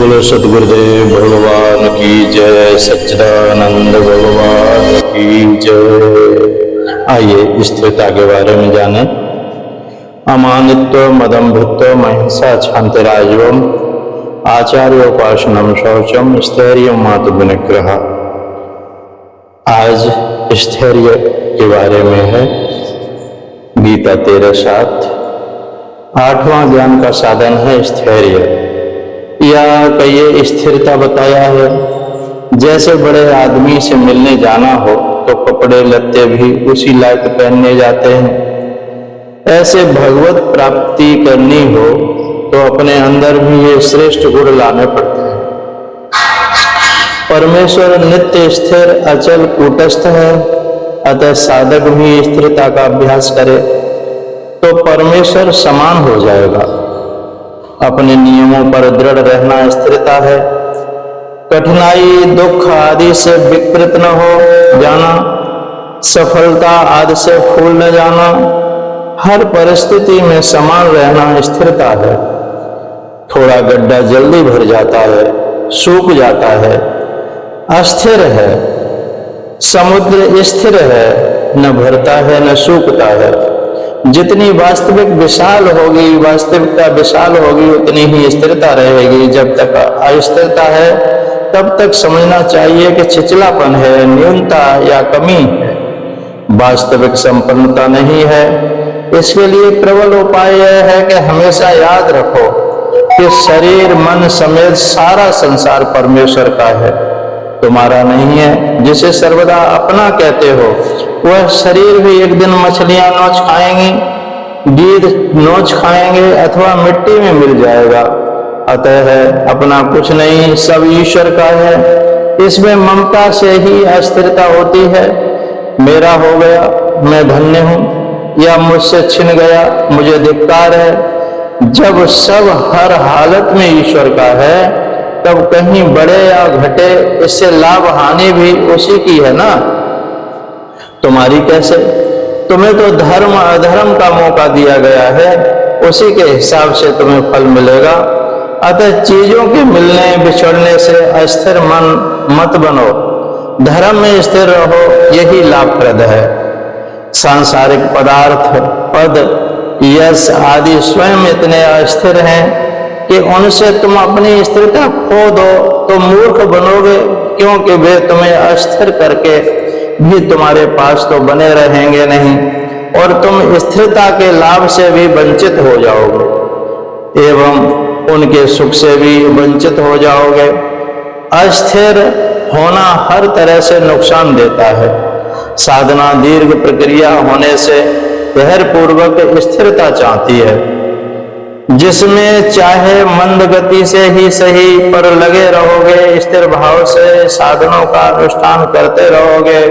बोलो सतगुरुदेव भगवान की जय, सच्चिदानंद भगवान की जय। आइए स्थिरता के बारे में जानें। अमानित्व मदम्भित्व महिंसा क्षांतिराजवम आचार्योपासनम शौचम स्थैर्य मातु विनिग्रह। आज स्थैर्य के बारे में है गीता 13:7। 8वां ज्ञान का साधन है स्थैर्य, या कहिए स्थिरता बताया है। जैसे बड़े आदमी से मिलने जाना हो तो कपड़े लत्ते भी उसी लायक पहनने जाते हैं, ऐसे भगवत प्राप्ति करनी हो तो अपने अंदर भी ये श्रेष्ठ गुण लाने पड़ते हैं। परमेश्वर नित्य स्थिर अचल कूटस्थ है, अतः साधक भी स्थिरता का अभ्यास करे तो परमेश्वर समान हो जाएगा। अपने नियमों पर दृढ़ रहना स्थिरता है। कठिनाई दुख आदि से विकृत न हो जाना, सफलता आदि से फूल न जाना, हर परिस्थिति में समान रहना स्थिरता है। थोड़ा गड्ढा जल्दी भर जाता है, सूख जाता है, अस्थिर है। समुद्र स्थिर है, न भरता है न सूखता है। जितनी वास्तविक विशाल होगी, वास्तविकता विशाल होगी, उतनी ही स्थिरता रहेगी। जब तक अस्थिरता है तब तक समझना चाहिए कि छिचलापन है, न्यूनता या कमी है, वास्तविक संपन्नता नहीं है। इसके लिए प्रबल उपाय यह है कि हमेशा याद रखो कि शरीर मन समेत सारा संसार परमेश्वर का है, तुम्हारा नहीं है। जिसे सर्वदा अपना कहते हो वह शरीर भी एक दिन मछलियां नोच खाएंगी, गिद्ध नोच खाएंगे अथवा मिट्टी में मिल जाएगा। अतः है अपना कुछ नहीं, सब ईश्वर का है। इसमें ममता से ही अस्थिरता होती है। मेरा हो गया, मैं धन्य हूं, या मुझसे छिन गया, मुझे धिक्कार है। जब सब हर हालत में ईश्वर का है तब कहीं बढ़े या घटे इससे लाभ हानि भी उसी की है ना, तुम्हारी कैसे? तुम्हें तो धर्म अधर्म का मौका दिया गया है, उसी के हिसाब से तुम्हें फल मिलेगा। अतः चीजों के मिलने बिछड़ने से अस्थिर मन मत बनो, धर्म में स्थिर रहो, यही लाभप्रद है। सांसारिक पदार्थ पद यश आदि स्वयं इतने अस्थिर हैं कि उनसे तुम अपनी स्थिरता खो दो तो मूर्ख बनोगे, क्योंकि वे तुम्हें अस्थिर करके भी तुम्हारे पास तो बने रहेंगे नहीं, और तुम स्थिरता के लाभ से भी वंचित हो जाओगे एवं उनके सुख से भी वंचित हो जाओगे। अस्थिर होना हर तरह से नुकसान देता है। साधना दीर्घ प्रक्रिया होने से धैर्यपूर्वक स्थिरता चाहती है, जिसमें चाहे मंद गति से ही सही पर लगे रहोगे, स्थिर भाव से साधनों का अनुष्ठान करते रहोगे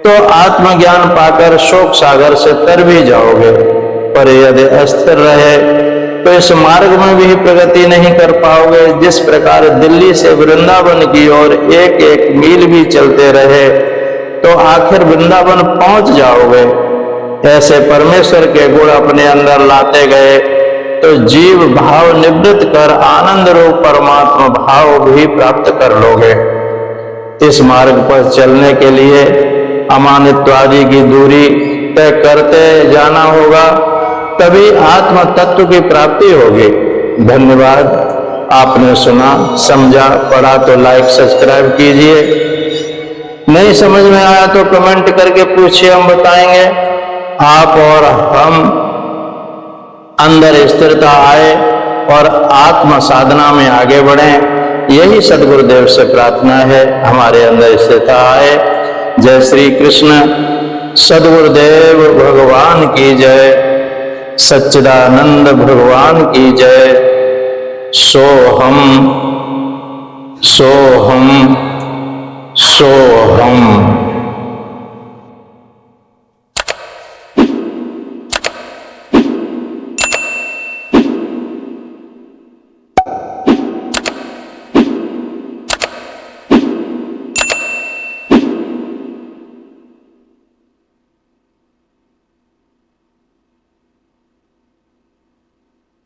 तो आत्मज्ञान पाकर शोक सागर से तर भी जाओगे। पर यदि अस्थिर रहे तो इस मार्ग में भी प्रगति नहीं कर पाओगे। जिस प्रकार दिल्ली से वृंदावन की ओर एक एक मील भी चलते रहे तो आखिर वृंदावन पहुंच जाओगे, ऐसे परमेश्वर के गुण अपने अंदर लाते गए तो जीव भाव निवृत्त कर आनंद रूप परमात्मा भाव भी प्राप्त कर लोगे। इस मार्ग पर चलने के लिए अमानित्व आदि की दूरी तय करते जाना होगा, तभी आत्म तत्व की प्राप्ति होगी। धन्यवाद। आपने सुना, समझा, पढ़ा तो लाइक सब्सक्राइब कीजिए। नहीं समझ में आया तो कमेंट करके पूछिए, हम बताएंगे। आप और हम अंदर स्थिरता आए और आत्म साधना में आगे बढ़ें, यही सदगुरुदेव से प्रार्थना है। हमारे अंदर स्थिरता आए। जय श्री कृष्ण। सदगुरुदेव भगवान की जय, सच्चिदानंद भगवान की जय। सोहम सोहम सोहम।